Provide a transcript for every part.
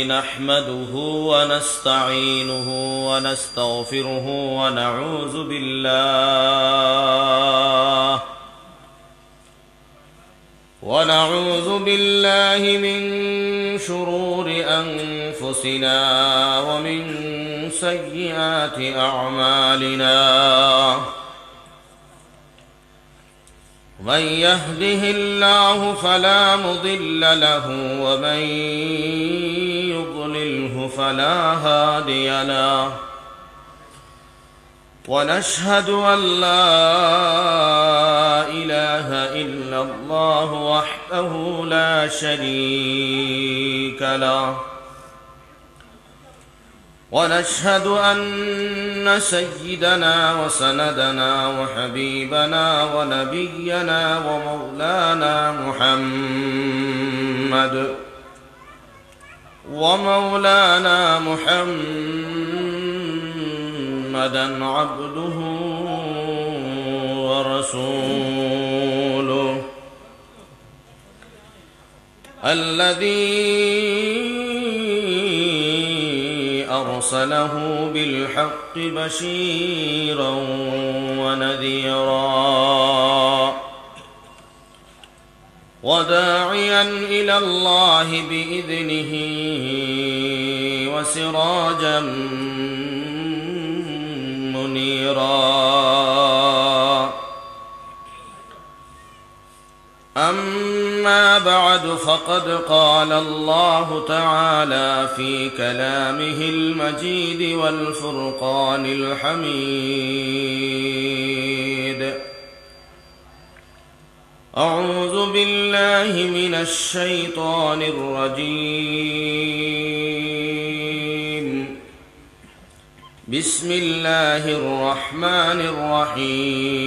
نحمده ونستعينه ونستغفره ونعوذ بالله من شرور أنفسنا ومن سيئات أعمالنا. من يهده الله فلا مضل له ومن يضلله فلا هادي له. ونشهد أن لا إله إلا الله وحده لا شريك له. ونشهد أن سيدنا وسندنا وحبيبنا ونبينا ومولانا محمدا عبده ورسوله الذي أرسله بالحق بشيرا ونذيرا وداعيا إلى الله بإذنه وسراجا منيرا. أما بعد فقد قال الله تعالى في كلامه المجيد والفرقان الحميد: أعوذ بالله من الشيطان الرجيم. بسم الله الرحمن الرحيم.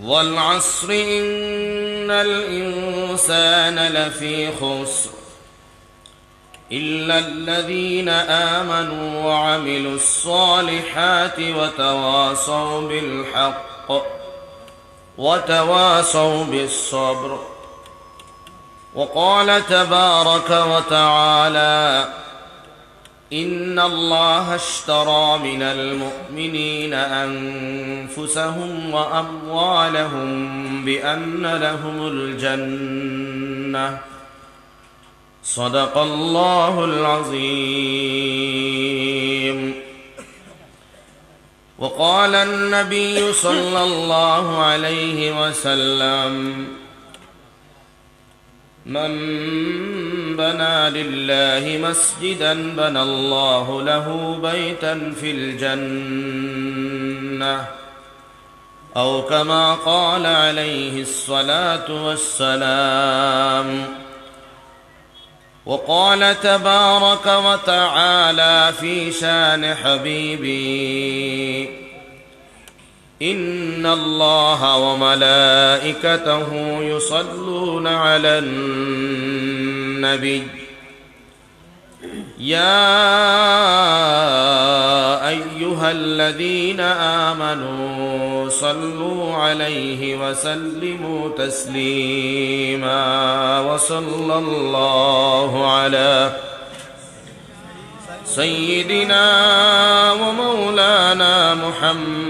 والعصر إن الإنسان لفي خسر إلا الذين آمنوا وعملوا الصالحات وتواصوا بالحق وتواصوا بالصبر. وقال تبارك وتعالى: إن الله اشترى من المؤمنين أنفسهم وأموالهم بأن لهم الجنة. صدق الله العظيم. وقال النبي صلى الله عليه وسلم: من بنى لله مسجدا بنى الله له بيتا في الجنة، أو كما قال عليه الصلاة والسلام. وقال تبارك وتعالى في شان حبيبي: إن الله وملائكته يصلون على النبي يا أيها الذين آمنوا صلوا عليه وسلموا تسليما. وصلى الله على سيدنا ومولانا محمد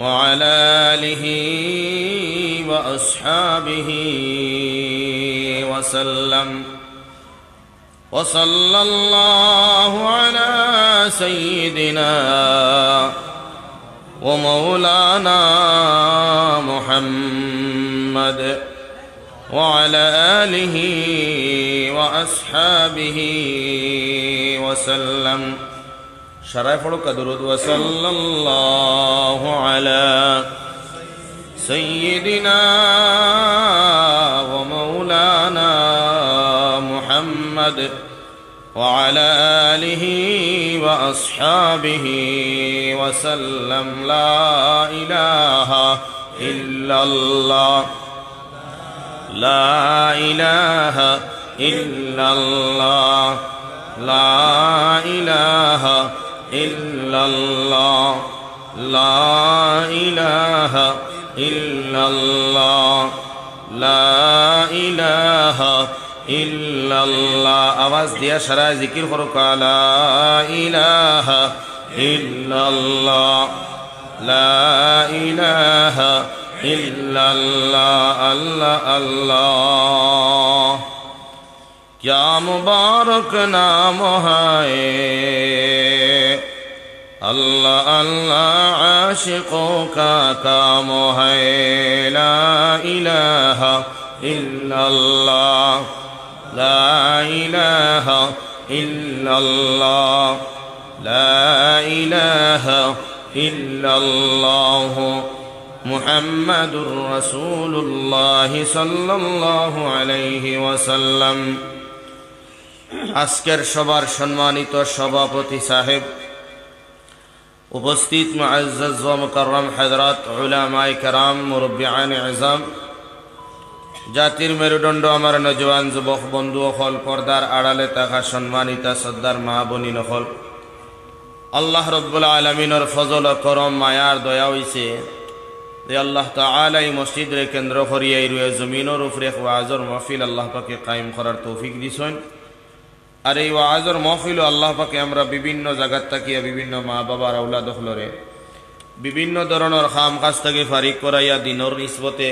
وعلى آله وأصحابه وسلم. وصلى الله على سيدنا ومولانا محمد وعلى آله وأصحابه وسلم. شرائف درود. وصلى الله على سيدنا ومولانا محمد وعلى آله وأصحابه وسلم. لا إله إلا الله، لا إله إلا الله، لا إله إلا الله، لا إله ইলাহা ইল্লাল্লাহ লা ইলাহা ইল্লাল্লাহ। আওয়াজ দিয়া সারা জিকির করো, লা ইলাহা ইল্লাল্লাহ লা ইলাহা ইল্লাল্লাহ আল্লাহ আল্লাহ। क्या मुबारक नाम है अल्लाह अल्लाह आशिकों का काम है। ला इलाहा इल्लल्लाह ला इलाहा इल्लल्लाह ला इलाहा इल्लल्लाह मुहम्मदुर रसूलुल्लाह सल्लल्लाहु अलैहि वसल्लम। আজকের সবার সম্মানিত সভাপতি সাহেব, উপস্থিত মুআজ্জাজ ওয়া মুকাররম হযরত উলামায়ে কেরাম, মুরব্বিয়ান আযম, জাতির মেরুদণ্ড আমার নওজোয়ান যুবক বন্ধু সকল, পর্দার আড়ালে থাকা সম্মানিত শ্রদ্ধার মা বোনিন সকল, আল্লাহ রাব্বুল আলামিনের ফজল ও করম মায়ার দয়া হইছে যে আল্লাহ তাআলা এই মসজিদরে কেন্দ্র করিয়া এই রুয়ে জমিনের উপরে ওয়াজর মাহফিল আল্লাহ পাকে কায়েম করার তৌফিক দিছেন। আর এই ওয়াজর মাহফিল আল্লাহ পাকে আমরা বিভিন্ন জায়গা থাকিয়া বিভিন্ন মা বাবার আওলাদ হলরে বিভিন্ন ধরনের খাম কাজ থেকে ফারিক করাইয়া দিনের নিসবতে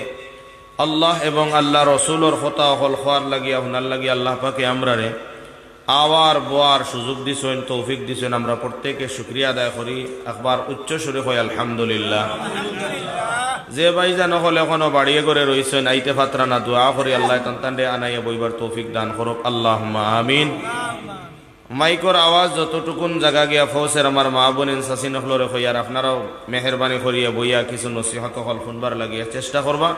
আল্লাহ এবং আল্লাহ রসুলের কথা হল খোয়ার লাগিয়া হুনার লাগিয়া আল্লাহ পাকে আমরারে আওয়ার বোয়ার সুযোগ দিছেন, তৌফিক দিছেন। আমরা প্রত্যেকে শুকরিয়া আদায় করি, একবার উচ্চ সুরে কই আলহামদুলিল্লাহ। যে ভাইজান হলে এখনো বাড়িয়ে করে রয়েছেন, আইতে ফাতরা না, দোয়া করি আল্লাহ তান্তান্ডে আনাইয়া বইবার তৌফিক দান করুক, আল্লাহুম্মা আমিন। মাইকর আওয়াজ যতটুকুন জায়গা গিয়া ফৌসের আমার মা বোনেন সাসিন হলরে হইয়ার আপনারাও মেহরবানি করিয়া বইয়া কিছু নসিহত হল শুনবার লাগিয়া চেষ্টা করবা।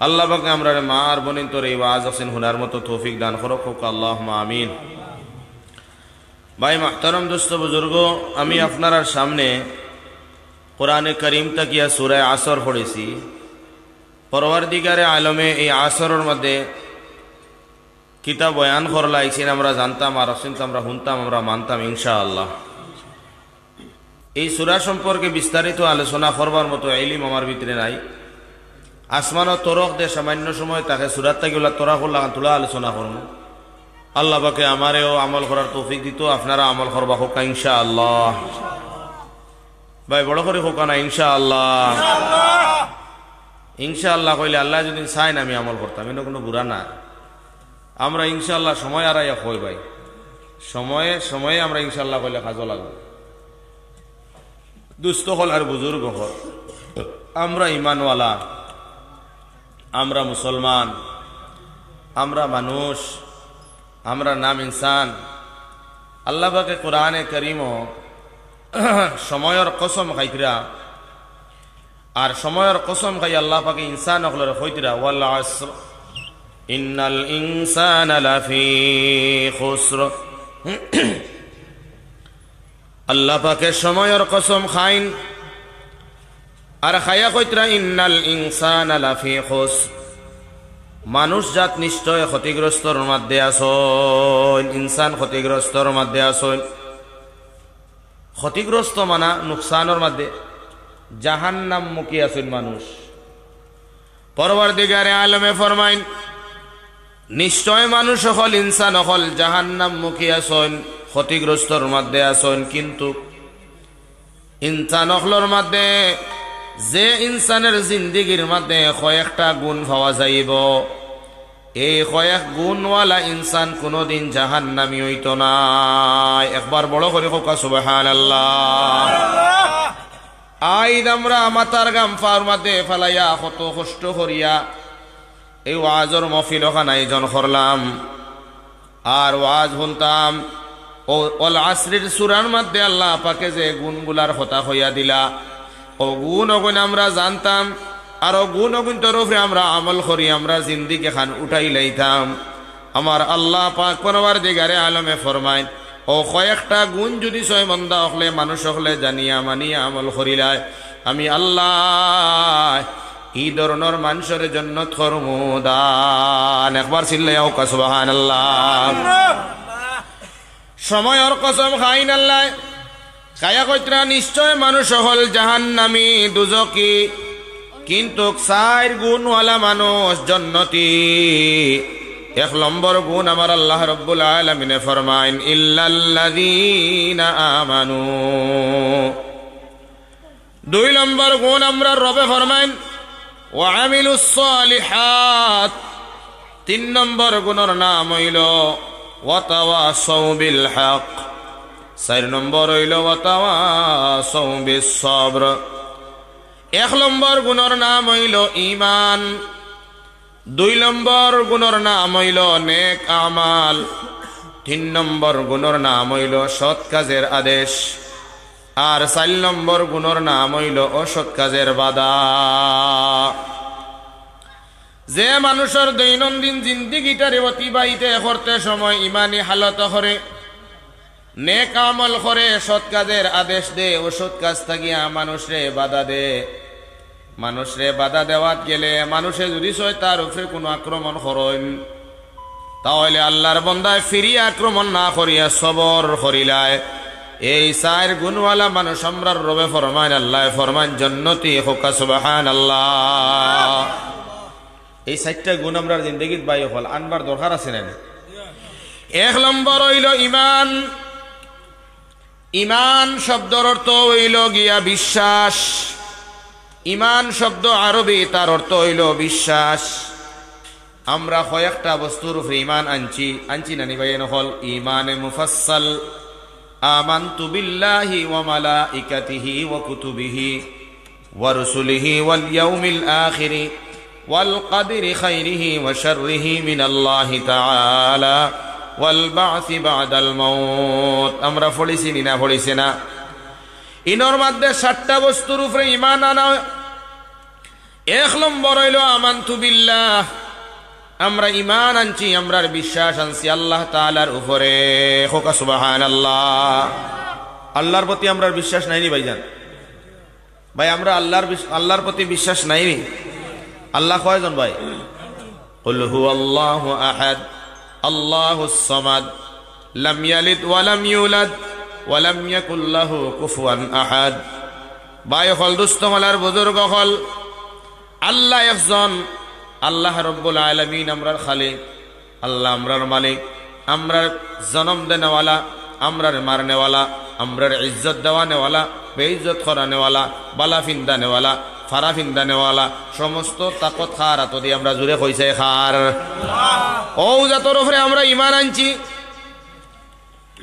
আল্লাহ পাকে আমরা মা আর বোনেন তোর এই ওয়াজ আছেন হুনার মতো তৌফিক দান করুক, আল্লাহুম্মা আমিন। ভাই মাহতারম দোস্ত বুজুর্গ, আমি আপনার সামনে কোরআনে করিম তাকিয়া সূরা আসর পড়েছি। পরওয়ারদিগারে আলমে এই আসরের মধ্যে কিতাব বয়ান করলা আইছেন, আমরা জানতাম আর শুনতাম, আমরা শুনতাম, আমরা মানতাম ইনশাআল্লাহ। এই সূরা সম্পর্কে বিস্তারিত আলোচনা করবার মতো ইলম আমার ভিতরে নাই। আসমানো তরক দে সামান্য সময় তাকে সূরাত তাকিলা তরা করলা তুলা আলোচনা করব। আল্লাহ পাকে আমারেও আমল করার তৌফিক দিত, আপনারা আমল করবা হোক ইনশাআল্লাহ। ভাই বড় করে হোক না ইনশাআল্লাহ। ইনশাআল্লাহ কইলে আল্লাহ যদি চাই না আমি আমল করতাম, এটা কোনো বুড়া না। আমরা ইনশাআল্লাহ সময় আড়াইয়া কই ভাই, সময়ে সময়ে আমরা ইনশাআল্লাহ কইলে কাজও লাগবে। দুস্থ হল আর বুজুর্গ হল, আমরা ইমানওয়ালা, আমরা মুসলমান, আমরা মানুষ, আমরা নাম ইনসান। আল্লাহ পাকে কোরআনে করিম সময়ের কসম খাইতরা, আর সময়ের কসম খাই আল্লাহ পাকে ইনসান হলরে হইতরা ওয়াল আসর ইন্নাল ইনসানা লাফি খুসর। আল্লাহ পাকে সময়ের কসম খাইন আর খাইয়া কইতরা ইন্নাল ইনসানা লাফি খুসর, মানুষ জাত নিশ্চয় ক্ষতিগ্রস্তর মধ্যে আসন। ইনসান ক্ষতিগ্রস্তর মধ্যে আসন। ক্ষতিগ্রস্ত মানা নুকসানের মধ্যে, জাহান্নাম মুখী আসেন মানুষ। পরওয়ারদিগারে আলমে ফরমাইন নিশ্চয় মানুষ হল, ইনসান হল জাহান্নাম মুখী আসন, ক্ষতিগ্রস্তর মধ্যে আসন। কিন্তু ইনসান হলর মধ্যে যে ইনসানের জিন্দিগির মধ্যে কয়েকটা গুণ পাওয়া যাইব, এই কয়েক গুণওয়ালা ইনসান কোনদিন জাহান্নামী হইত না। একবার বড় করে হোক সুবহানাল্লাহ। আইদ আমরা মাতার গাম ফার মধ্যে ফেলাইয়া কত কষ্ট করিয়া এই ওয়াজর মহফিল ওখানে আয়োজন করলাম, আর ওয়াজ শুনতাম। ও ওয়াল আসরির সূরার মধ্যে আল্লাহ পাকে যে গুণগুলার কথা হইয়া দিলা, ও গুণ অগুণ আমরা জানতাম, আর ও গুণ অগুণ তরফে আমরা আমল করি, আমরা জিন্দিগি খান উঠাই লাইতাম। আমার আল্লাহ পাক পরওয়ারদিগারে আলমে ফরমাইন ও কয়েকটা গুণ যদি ছয় মন্দা হলে মানুষ হলে জানিয়া মানিয়া আমল করিলায়, আমি আল্লাহ এই ধরনের মানুষের জন্নত করমু দান। একবার চিল্লাইয়া হোক সুবহানাল্লাহ। সময়ের কসম খাইন আল্লাহ খায়া কইতরা নিশ্চয় মানুষ হল জাহান্নামী দুজকি। কিন্তু 4 গুণওয়ালা মানুষ জান্নাতি। 1 নম্বর গুণ আমার আল্লাহ রাব্বুল আলামিন ফরমায়েন ইল্লাল্লাযীনা আমানু। 2 নম্বর গুণ আমরা রবে ফরমায়েন ওয়া আমিলুস সালিহাত। 3 নম্বর গুণের নাম হইল ওয়া তাওয়াসাউ বিল হক। 4 নম্বর হইল ওয়া তাওয়াসাউ বিস সবর। 1 নম্বর গুণের নাম হইল ঈমান। 2 নম্বর গুণের নাম হইল নেক আমাল। 3 নম্বর গুণের নাম হইল সৎ কাজের আদেশ। আর 4 নম্বর গুণের নাম হইল অসৎ কাজের বাধা। যে মানুষের দৈনন্দিন জিন্দিগিটারে অতিবাহিত করতে সময় ইমানি হালত করে, নেক আমল করে, সৎ কাজের আদেশ দে, অসৎ কাজ থাকিয়া মানুষরে বাধা দে। মানুষরে বাধা দেওয়াত গেলে মানুষে যদি চায় তার উপরে কোনো আক্রমণ করেন, তাহলে আল্লাহর বান্দায় ফিরিয়ে আক্রমণ না করিয়া সবর করিলায়। এই 4 গুণওয়ালা মানুষ আমরার রবে ফরমান আল্লাহ ফরমান জান্নাতি হোকা সুবহানাল্লাহ। এই 4টা গুণ আমরা জিন্দেগীত বাই হল আনবার দরকার আছে না? 1 নম্বর হইল ঈমান। ঈমান শব্দের অর্থ হইল গিয়া বিশ্বাস। ঈমান শব্দ আরবি, তার অর্থ হইল বিশ্বাস। আমরা কয়েকটা বস্তুর উপরে ঈমান আনছি না নিবাই নহল ঈমানে মুফাসসাল। আমানতু বিল্লাহি ওয়া মালাইকাতিহি ওয়া কুতুবিহি ওয়া রুসুলিহি ওয়াল ইয়াউমিল আখির ওয়াল কদরি খাইরিহি ওয়া শাররিহি মিনাল্লাহি তাআলা ওয়াল বা'সি বা'দাল মাউত। আমরা পড়েছি না পড়েছি না? ইনর মধ্যে 7টা বস্তুর উপরে ঈমান আনা। 1 নম্বর হইল আমানতু বিল্লাহ। আমরা ঈমান আনছি, আমরার বিশ্বাস আনছি আল্লাহ তাআলার উপরে। হোকা সুবহানাল্লাহ। আল্লাহর প্রতি আমরার বিশ্বাস নাইনি ভাইজান? ভাই আমরা আল্লাহর প্রতি বিশ্বাস নাইনি? আল্লাহ কয়জন ভাই? কুল হুয়াল্লাহু আহাদ আল্লাহুস সামাদ লাম ইয়ালিদ ওয়া লাম ইউলাদ ওয়া লাম ইয়াকুল লাহু কুফুয়ান আহাদ। ভাই হল দুস্থ হলার বুজুর্গ হল আল্লাহ একজন। আল্লাহ রব্বুল আলামিন আমরার খালিক, আল্লাহ আমরার মালিক, আমরার জন্ম দেনেওয়ালা, আমরার মারনেওয়ালা, আমরার ইজ্জত দেওয়ানেওয়ালা, বেইজ্জত করানেওয়ালা, বালা ফিন্দানেওয়ালা, ফারা ফিন্দানেওয়ালা, সমস্ত তাকত খার আত দিয়ে আমরা জুড়ে কইছে খার। ও জাতর উপরে আমরা ঈমান আনছি।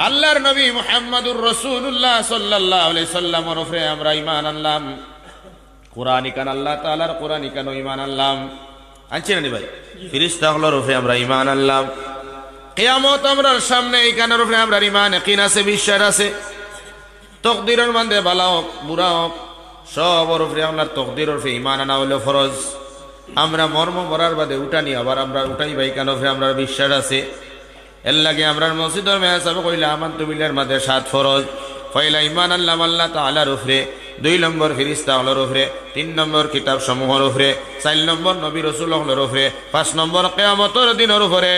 আল্লাহর নবী মুহাম্মদুর রাসূলুল্লাহ সাল্লাল্লাহু আলাইহি সাল্লামের উপরে আমরা ঈমান আনলাম। কুরআনিকান আল্লাহ তাআলার কুরআনিকান ঈমান আনলাম। আনছি না ভাই? ফেরেশতাগুলোর উপরে আমরা ঈমান আনলাম। কিয়ামত আমরার সামনে, এই কানের উপরে আমরা ঈমান ইয়াকিন আছে, বিশ্বাস আছে। তকদিরের মধ্যে ভালো হোক বুরা হোক সবর উপরে আপনার তকদিরের উপরে ঈমান আনা হলো ফরজ। আমরা মর্ম মরার বাদে উঠানি আবার আমরা উঠাই ভাই কানের উপরে আমরা বিশ্বাস আছে। এর লাগে আমরা মসজিদের মেহসাবে কইলা আমানতু বিল্লাহর মধ্যে 7 ফরজ। পয়লা ঈমান আনলাম আল্লাহ তাআলার উপরে, 2 নম্বর ফেরেশতাগুলোর উপরে, 3 নম্বর কিতাব সমূহের উপরে, 4 নম্বর নবী রাসূলুল্লাহর উপরে, 5 নম্বর কিয়ামতের দিনের উপরে,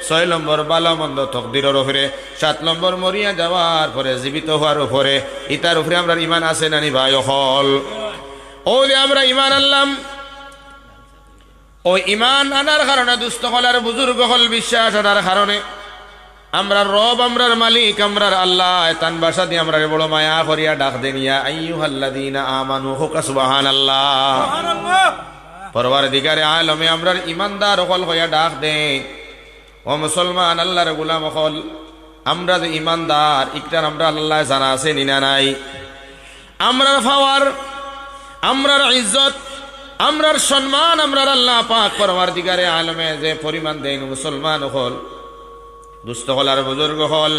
6 নম্বর ভালো মন্দ তকদিরের উপরে, 7 নম্বর মরিয়া যাওয়ার পরে জীবিত হওয়ার উপরে। ইতার উপরে আমরা ঈমান আছে নানি ভাই হল? ও যে আমরা ঈমান আনলাম, ওই ঈমান আনার কারণে দুস্থ হলার বুজুর্গ হল বিশ্বাস আনার কারণে আমরার রব, আমরার মালিক, আমরার আল্লাহ তান ভাষা দিয়ে আমরা বড় মায়া করিয়া ডাক দেন ইয়া আইয়ুহাল্লাযীনা আমানু হোকা সুবহানাল্লাহ। পরওয়ারদিগারে আলমে আমরার ঈমানদার হল হইয়া ডাক দেন ও মুসলমান আল্লাহর গোলাম হল। আমরা যে ঈমানদার ইকটার আমরা আল্লাহ জানা আছে নিনা নাই? আমরার পাওয়ার, আমরার ইজ্জত, আমরার সম্মান আমরার আল্লাহ পাক পরওয়ারদিগারে আলমে যে পরিমাণ দেন মুসলমান হল দুস্থ হল আর বুজুর্গ হল।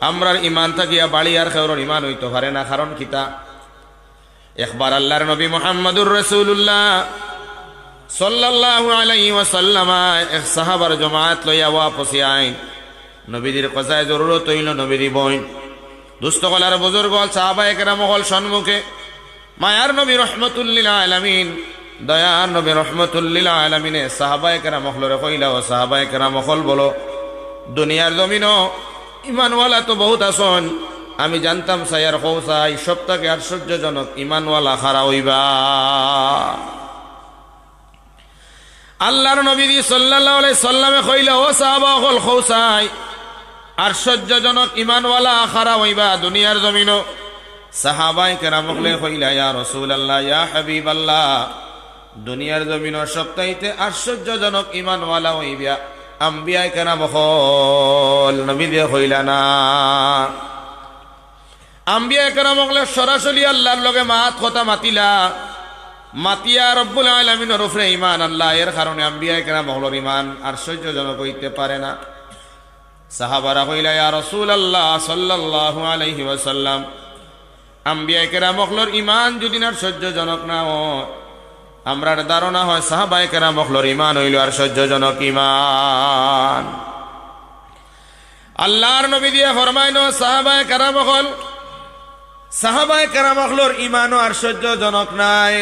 আমরার ঈমান থাকিয়া বাড়ি আর খেউর ঈমান হইতে পারে না। কারণ কিতা? একবার আল্লাহর নবী মুহাম্মদুর রাসূলুল্লাহ সাল্লাল্লাহু আলাইহি ওয়াসাল্লাম এক সাহাবার জামাত লইয়া ওয়াপসি আইন। নবীদের কজায় জরুরত হইল, নবীর বইন দুস্থ হল আর বুজুর্গ হল সাহাবায়ে কেরাম হল সম্মুখে। মায়ার নবী রহমাতুল লিল আলামিন, দয়ার নবী রহমাতুল লিল আলামিনে সাহাবায়ে কেরাম হলরে কইলা ও সাহাবায়ে কেরাম হল বলো দুনিয়ার জমিনও ইমানওয়ালা তো বহুত আসন, আমি জানতাম সায়ার কৌসাই সপ্তাহে আশ্চর্যজনক ইমানওয়ালা খারা হইবা। আল্লাহর নবী সাল্লাল্লাহু আলাইহি সাল্লামে কইলা ও সাহাবা হল খৌসাই আশ্চর্যজনক ঈমানওয়ালা খারা হইবা দুনিয়ার জমিনও সাহাবায়ে কেরাম হলে কইলা ইয়া রাসূলুল্লাহ ইয়া হাবিবাল্লাহ দুনিয়ার জমিনও সবচাইতে আশ্চর্যজনক ঈমানওয়ালা হইবা আম্বিয়ায়ে কেরাম হল নবী দিয়ে কইলা না আম্বিয়ায়ে কেরাম হলে সরাসরি আল্লাহর লগে মাত কথা মাতিলা মাতিয়া রব্বুল আলামিনের উপরে ঈমান আল্লাহ এর কারণে আম্বিয়ায়ে কেরাম হলর ঈমান আশ্চর্যজনক হইতে পারে না সাহাবারা কইলা ইয়া রাসূলুল্লাহ সাল্লাল্লাহু আলাইহি ওয়াসাল্লাম আম্বিয়ায়ে কেরাম হলর ঈমান যদি আশ্চর্যজনক না হয় আমরার ধারণা হয় সাহাবায়ে কেরাম হলর ঈমান হইল আশ্চর্যজনক ঈমান আল্লাহর নবী দিয়ে ফরমাইনো সাহাবায়ে কেরাম হলর ঈমানও আশ্চর্যজনক নাই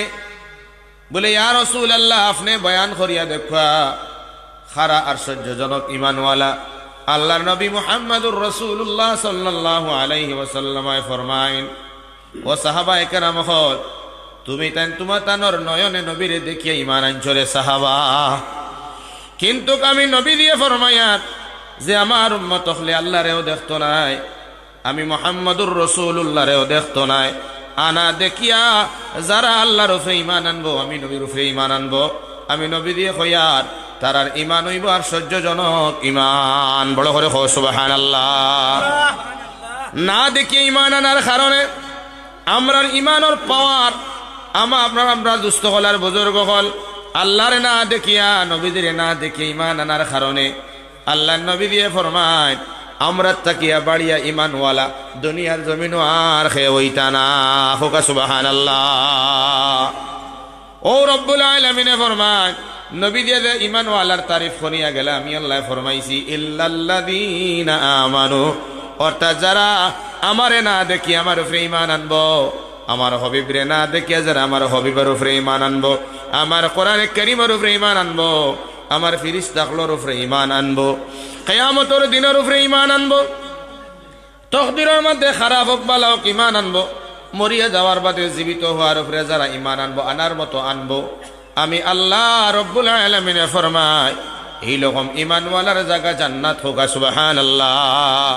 বলে ইয়া রাসূলুল্লাহ আপনি বয়ান করিয়া দেখা খারা আশ্চর্যজনক ঈমানওয়ালা আল্লাহর নবী মুহাম্মদুর রাসূলুল্লাহ সাল্লাল্লাহু আলাইহি ওয়াসাল্লাম ফরমাইন ও সাহাবায়ে কেরাম হল তুমি তোমার নয়নে নবীরে দেখিয়া ঈমান আনছরে সাহাবা কিন্তু আমি নবী দিয়ে ফরমায়াত যে আমার উম্মত হলে আল্লাহরেও দেখতো নাই আমি মুহাম্মদুর রাসূলুল্লাহরেও দেখতো নাই আনা দেখিয়া যারা আল্লাহর উপরে ঈমান আনবো আমি নবীর উপরে ঈমান আনবো আমি নবী দিয়ে কইয়ার তারার ঈমান হইব আশ্চর্যজনক ঈমান বড় করে কও সুবহানাল্লাহ না দেখিয়ে ঈমান আনার কারণে আমরার ঈমানের পাওয়ার আমরা দুস্থ হলার বুজুর্গ হল আল্লাহরে না দেখিয়া নবীদের না দেখিয়ে ঈমান আনার কারণে আল্লাহর নবী দিয়ে ফরমায় আমরা তাকিয়া বাড়িয়া ঈমানওয়ালা দুনিয়ার জমিনও আর খেয়ে হইতা না হোকা সুবহানাল্লাহ ও রব্বুল আলামিনে ফরমায় নবী দিয়ে ঈমানওয়ালার তারিফ করিয়া গেলে আমি আল্লাহ ফরমাইছি ইল্লাল্লাযীনা আমানু অর্থাৎ যারা আমারে না দেখি আমার উপরে ঈমান আনবো আমার হাবিবরে না দেখিয়া যারা আমার হাবিবের উপরে ঈমান আনবো আমার কোরআনে কারীমের উপরে ঈমান আনবো আমার ফেরেশতাগুলোর উপরে ঈমান আনবো কিয়ামতের দিনের উপরে ঈমান আনবো তকদিরের মধ্যে খারাপ হোক ভালো হোক ঈমান আনবো মরিয়া যাওয়ার বাদে জীবিত হওয়ার উপরে যারা ঈমান আনবো আনার মতো আনবো আমি আল্লাহ রব্বুল আলামিনে ফরমায় এই রকম ঈমানওয়ালার জায়গা জান্নাত হোক সুবহানাল্লাহ।